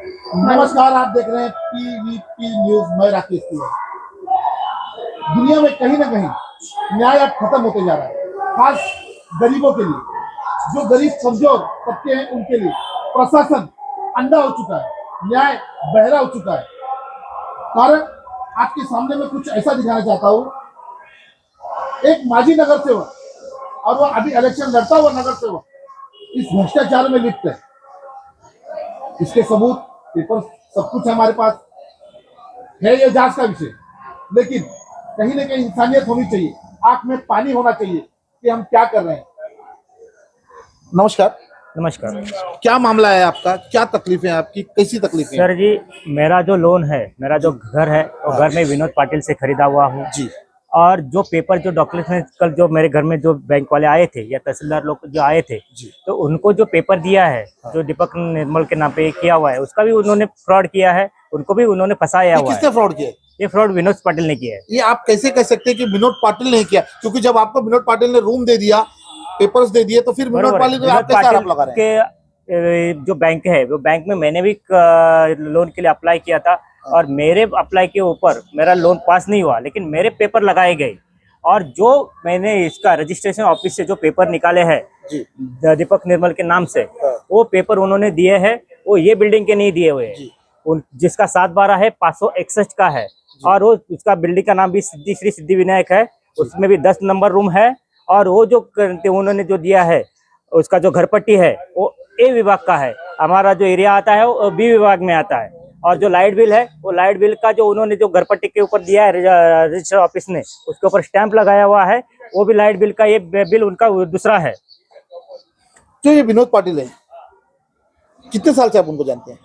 नमस्कार, आप देख रहे हैं पीवीपी न्यूज। मैं राकेश तिवारी। दुनिया में कहीं ना कहीं न्याय अब खत्म होते जा रहा है, खास गरीबों के लिए। जो गरीब कमजोर तबके हैं उनके लिए प्रशासन अंधा हो चुका है, न्याय बहरा हो चुका है। कारण आपके सामने में कुछ ऐसा दिखाना चाहता हूँ। एक माजी नगर सेवक और वो अभी इलेक्शन लड़ता हुआ नगर सेवक इस भ्रष्टाचार में लिप्त है। इसके सबूत, पेपर, सब कुछ हमारे पास है। ये जांच का विषय, लेकिन कहीं ना कहीं इंसानियत होनी चाहिए, आंख में पानी होना चाहिए कि हम क्या कर रहे हैं। नमस्कार। नमस्कार क्या मामला है आपका? क्या तकलीफें हैं आपकी? कैसी तकलीफें हैं? सर जी, मेरा जो लोन है, मेरा जो घर है, वो घर में विनोद पाटिल से खरीदा हुआ हूँ जी। और जो पेपर, जो डॉक्यूमेंट कल जो मेरे घर में जो बैंक वाले आए थे या तहसीलदार लोग जो आए थे जी। तो उनको जो पेपर दिया है, जो दीपक निर्मल के नाम पे किया हुआ है, उसका भी उन्होंने फ्रॉड किया है, उनको भी उन्होंने फंसाया हुआ है। किसने फ्रॉड किया है? ये फ्रॉड विनोद पाटिल ने किया है। ये आप कैसे कह सकते हैं कि विनोद पाटिल ने किया? क्योंकि जब आपको विनोद पाटिल ने रूम दे दिया, पेपर्स दे दिए, तो फिर विनोद बरोबर है। पाटिल को विनोद आप कैसे आरोप पाटिल लगा रहे हैं? के जो बैंक है, वो बैंक में मैंने भी लोन के लिए अप्लाई किया था और मेरे अप्लाई के ऊपर मेरा लोन पास नहीं हुआ, लेकिन मेरे पेपर लगाए गए और जो मैंने इसका रजिस्ट्रेशन ऑफिस से जो पेपर निकाले हैं जी। दीपक निर्मल के नाम से, वो पेपर उन्होंने दिए हैं, वो ये बिल्डिंग के नहीं दिए हुए हैं। जिसका 7/12 है 561 का है और वो उसका बिल्डिंग का नाम भी श्री सिद्धि विनायक है, उसमें भी 10 नंबर रूम है। और वो जो उन्होंने जो दिया है, उसका जो घरपट्टी है वो ए विभाग का है, हमारा जो एरिया आता है वो बी विभाग में आता है। और जो लाइट बिल है, वो लाइट बिल का जो उन्होंने जो घरपट्टी के ऊपर दिया है रजिस्टर ऑफिस ने, उसके ऊपर स्टैंप लगाया हुआ है, वो भी लाइट बिल का, ये बिल उनका दूसरा है। जो ये विनोद पाटिल है, कितने साल से आप उनको जानते हैं?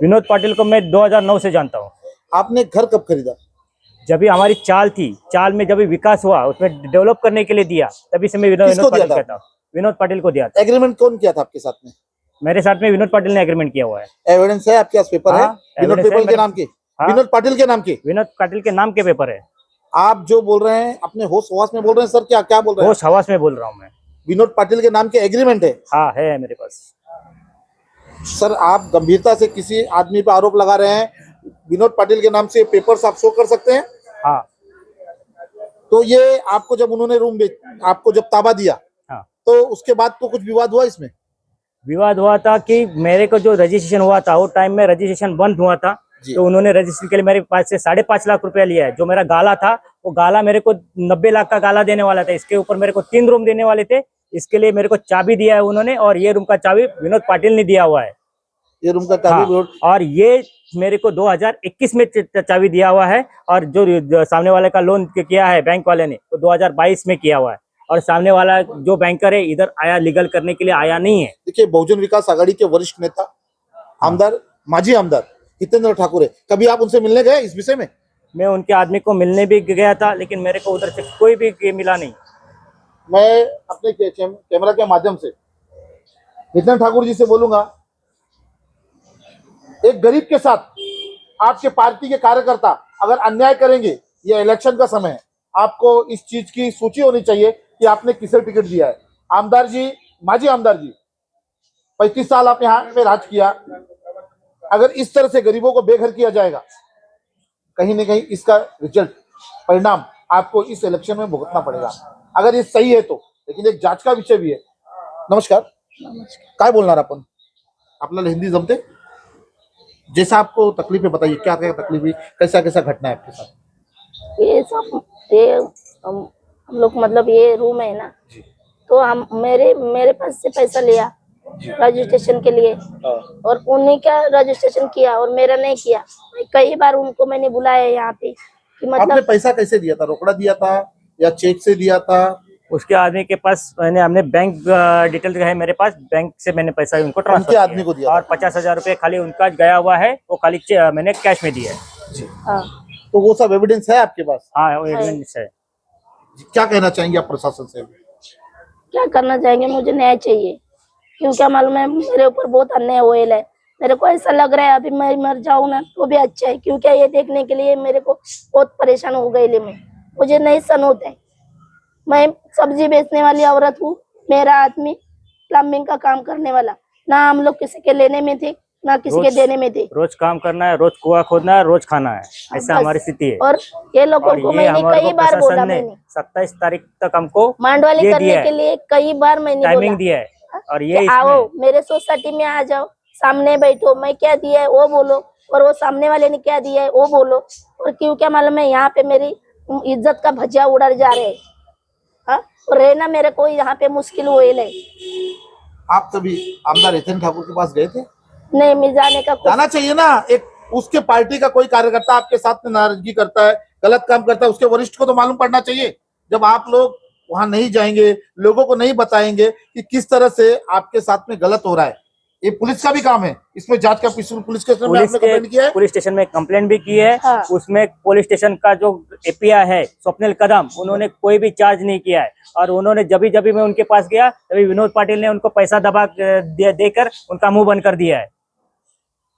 विनोद पाटिल को मैं 2009 से जानता हूँ। आपने घर कब खरीदा? जब भी हमारी चाल थी, चाल में जब भी विकास हुआ, उसमें डेवलप करने के लिए दिया, तभी से मैं विनोद पाटिल कहता हूँ। विनोद पाटिल को दिया था। एग्रीमेंट कौन किया था आपके साथ में? मेरे साथ में विनोद पाटिल ने एग्रीमेंट किया हुआ है। एविडेंस है आपके पास? पेपर है विनोद पाटिल के नाम के? विनोद पाटिल के नाम के? विनोद पाटिल के नाम के पेपर है। आप जो बोल रहे हैं अपने होश हवास में बोल रहे हैं सर? क्या क्या बोल रहे हैं? होश हवास में बोल रहा हूँ मैं। विनोद पाटिल के नाम के एग्रीमेंट है? हाँ, है मेरे पास। सर, आप गंभीरता से किसी आदमी पे आरोप लगा रहे हैं, विनोद पाटिल के नाम से पेपर्स आप शो कर सकते हैं? हाँ। तो ये आपको जब उन्होंने आपको जब ताबा दिया, हाँ, तो उसके बाद तो कुछ विवाद हुआ इसमें? विवाद हुआ था कि मेरे को जो रजिस्ट्रेशन हुआ था, वो टाइम में रजिस्ट्रेशन बंद हुआ था, तो उन्होंने रजिस्ट्रेशन के लिए मेरे पास से 5.5 लाख रुपया लिया है। जो मेरा गाला था, वो गाला मेरे को 90 लाख का गाला देने वाला था। इसके ऊपर मेरे को 3 रूम देने वाले थे, इसके लिए मेरे को चाबी दिया है उन्होंने, और ये रूम का चाबी विनोद पाटिल ने दिया हुआ है। ये रूम का चाबी? हाँ, और ये मेरे को 2021 में चाबी दिया हुआ है, और जो सामने वाले का लोन किया है बैंक वाले ने, तो 2022 में किया हुआ है। और सामने वाला जो बैंकर है, इधर आया लीगल करने के लिए आया नहीं है। देखिए, बहुजन विकास आघाड़ी के वरिष्ठ नेता, आमदार, माजी आमदार हितेंद्र ठाकुर है, कभी आप उनसे मिलने गए इस विषय में? मैं उनके आदमी को मिलने भी गया था, लेकिन मेरे को उधर से कोई भी मिला नहीं। मैं अपने कैमरा के माध्यम से हितेंद्र ठाकुर जी से बोलूंगा, एक गरीब के साथ आपके पार्टी के कार्यकर्ता अगर अन्याय करेंगे, ये इलेक्शन का समय है, आपको इस चीज की सूची होनी चाहिए कि आपने किसे टिकट दिया है। आमदार जी, माजी आमदार जी, 35 साल आप यहाँ पे राज किया। अगर इस तरह से गरीबों को बेघर किया जाएगा, कहीं ना कहीं इसका रिजल्ट, परिणाम आपको इस इलेक्शन में भुगतना पड़ेगा, अगर ये सही है तो। लेकिन एक जांच का विषय भी है। नमस्कार। काय बोलणार आपण? आपल्याला हिंदी जमते? जैसा आपको तकलीफ है बताइए, क्या क्या तकलीफ हुई, कैसा कैसा घटना है आपके साथ? ये सब, ये हम लोग मतलब ये रूम है ना, तो हम मेरे पास से पैसा लिया रजिस्ट्रेशन के लिए, और उन्हीं का रजिस्ट्रेशन किया और मेरा नहीं किया। कई बार उनको मैंने बुलाया यहाँ पे कि मतलब आपने पैसा कैसे दिया था? रोकड़ा दिया था या चेक से दिया था? उसके आदमी के पास हमने बैंक डिटेल है मेरे पास, बैंक से मैंने पैसा उनको ट्रांसफर उनके आदमी को दिया और 50,000 रुपये खाली उनका गया हुआ है, वो खाली मैंने कैश में दिया है। हाँ, तो वो सब एविडेंस है आपके पास? हाँ, वो एविडेंस है। क्या कहना चाहेंगे आप प्रशासन से? क्या करना चाहेंगे? मुझे न्याय चाहिए, क्योंकि मालूम है मेरे ऊपर बहुत अन्याय हुआ है। मेरे को ऐसा लग रहा है अभी मैं मर जाऊं ना तो भी अच्छा है, क्योंकि ये देखने के लिए मेरे को बहुत परेशान हो गई। मुझे नहीं सहन होता है। मैं सब्जी बेचने वाली औरत हूँ, मेरा आदमी प्लम्बिंग का काम करने वाला, ना हम लोग किसी के लेने में थे, ना किसी के देने में थे। रोज काम करना है, रोज कुआं खोदना है, रोज खाना है, ऐसा हमारी स्थिति है। और ये लोगों और को ये मैंने हमारे कई को बार बोला, प्रशासन ने मैंने 27 तारीख तक हमको मांडवाली ये करने दिया के है, लिए कई बार मैंने बोला टाइमिंग दिया है। और ये कि आओ मेरे सोसाइटी में आ जाओ, सामने बैठो, मैं क्या दिया है वो बोलो, और वो सामने वाले ने क्या दिया है वो बोलो। और क्यों क्या मालूम है, यहाँ पे मेरी इज्जत का भजिया उड़ा जा रहे हैं। हाँ, और रहना मेरे को यहाँ पे मुश्किल हुए है। आप कभी आमदार एथन ठाकुर के पास गए थे? नहीं, मिल जाने का जाना चाहिए ना। एक उसके पार्टी का कोई कार्यकर्ता आपके साथ में नाराजगी करता है, गलत काम करता है, उसके वरिष्ठ को तो मालूम पड़ना चाहिए। जब आप लोग वहां नहीं जाएंगे, लोगों को नहीं बताएंगे कि किस तरह से आपके साथ में गलत हो रहा है, ये पुलिस का भी काम है। इसमें जांच का पुलिस स्टेशन में आपने कंप्लेंट किया है? पुलिस स्टेशन में कंप्लेंट भी की है। हाँ। उसमें पुलिस स्टेशन का जो एपीआई है स्वप्निल कदम, उन्होंने कोई भी चार्ज नहीं किया है। और उन्होंने जब मैं उनके पास गया तभी विनोद पाटिल ने उनको पैसा दबा देकर उनका मुंह बंद कर दिया है।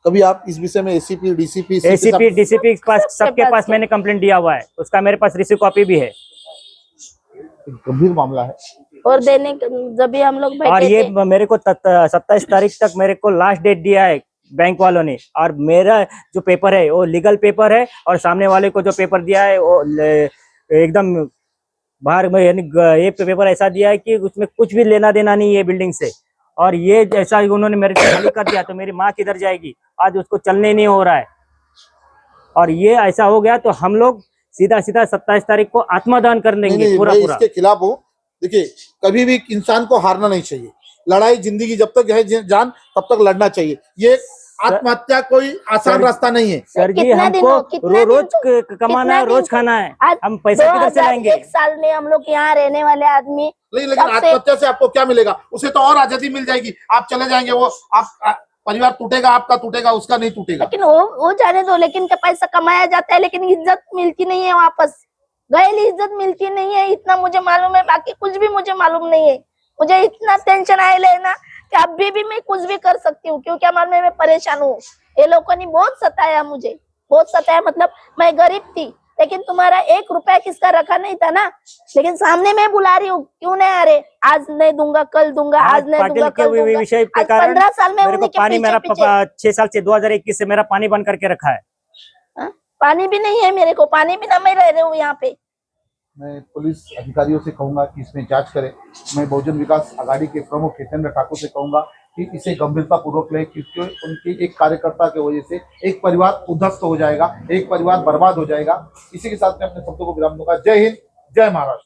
कभी आप इस विषय में एसीपी डीसीपी डीसीपी सबके पास मैंने कंप्लेंट दिया हुआ है, उसका मेरे पास रिसीव कॉपी भी है। गंभीर मामला है। और देने जब भी हम लोग बैठे और ये थे, मेरे को 27 तारीख तक मेरे को लास्ट डेट दिया है बैंक वालों ने। और मेरा जो पेपर है वो लीगल पेपर है, और सामने वाले को जो पेपर दिया है वो एकदम बाहर में, यानी ये पेपर ऐसा दिया है कि उसमें कुछ भी लेना देना नहीं है बिल्डिंग से। और ये जैसा उन्होंने मेरे को खाली कर दिया तो मेरी माँ किधर जाएगी, आज उसको चलने नहीं हो रहा है। और ये ऐसा हो गया तो हम लोग सीधा 27 तारीख को आत्मदान कर देंगे पूरा। इसके खिलाफ हूँ। देखिए, कभी भी इंसान को हारना नहीं चाहिए। लड़ाई जिंदगी जब तक है जान तब तक लड़ना चाहिए। ये आत्महत्या कोई आसान रास्ता नहीं है। सर जी, हमको रोज कमाना है, रोज खाना है, हम पैसा किधर से लाएंगे? 2001 साल में हम लोग यहाँ रहने वाले आदमी, लेकिन आत्महत्या से आपको क्या मिलेगा? उसे तो और आजादी मिल जाएगी, आप चले जाएंगे, वो आप परिवार टूटेगा, आपका टूटेगा, उसका नहीं टूटेगा। लेकिन वो जाने दो, लेकिन क्या पैसा कमाया जाता है, लेकिन इज्जत मिलती नहीं है वापस। गए इज्जत मिलती नहीं है, इतना मुझे मालूम है, बाकी कुछ भी मुझे मालूम नहीं है। मुझे इतना टेंशन आए लेना कि अभी भी मैं कुछ भी कर सकती हूँ, क्योंकि मालूम है मैं परेशान हूँ। ये लोगों ने बहुत सताया, मुझे बहुत सताया। मतलब मैं गरीब थी, लेकिन तुम्हारा 1 रुपया किसका रखा नहीं था ना। लेकिन सामने मैं बुला रही हूँ, क्यों नहीं आ रहे? आज नहीं दूंगा, कल दूंगा, आज नहीं दूंगा, कल दूंगा। विषय के आज कारण 15 साल में मेरे को पानी, मेरा 6 साल से 2021 से मेरा पानी बंद करके रखा है। पानी भी नहीं है मेरे को, पानी भी ना मैं रह रही हूँ यहाँ पे। मैं पुलिस अधिकारियों से कहूंगा कि इसमें जांच करें। मैं बहुजन विकास आघाड़ी के प्रमुख हितेंद्र ठाकुर से कहूंगा कि इसे गंभीरता पूर्वक ले, क्योंकि उनकी एक कार्यकर्ता की वजह से एक परिवार उद्ध्वस्त हो जाएगा, एक परिवार बर्बाद हो जाएगा। इसी के साथ मैं अपने शब्दों को विराम दूंगा। जय हिंद, जय महाराष्ट्र।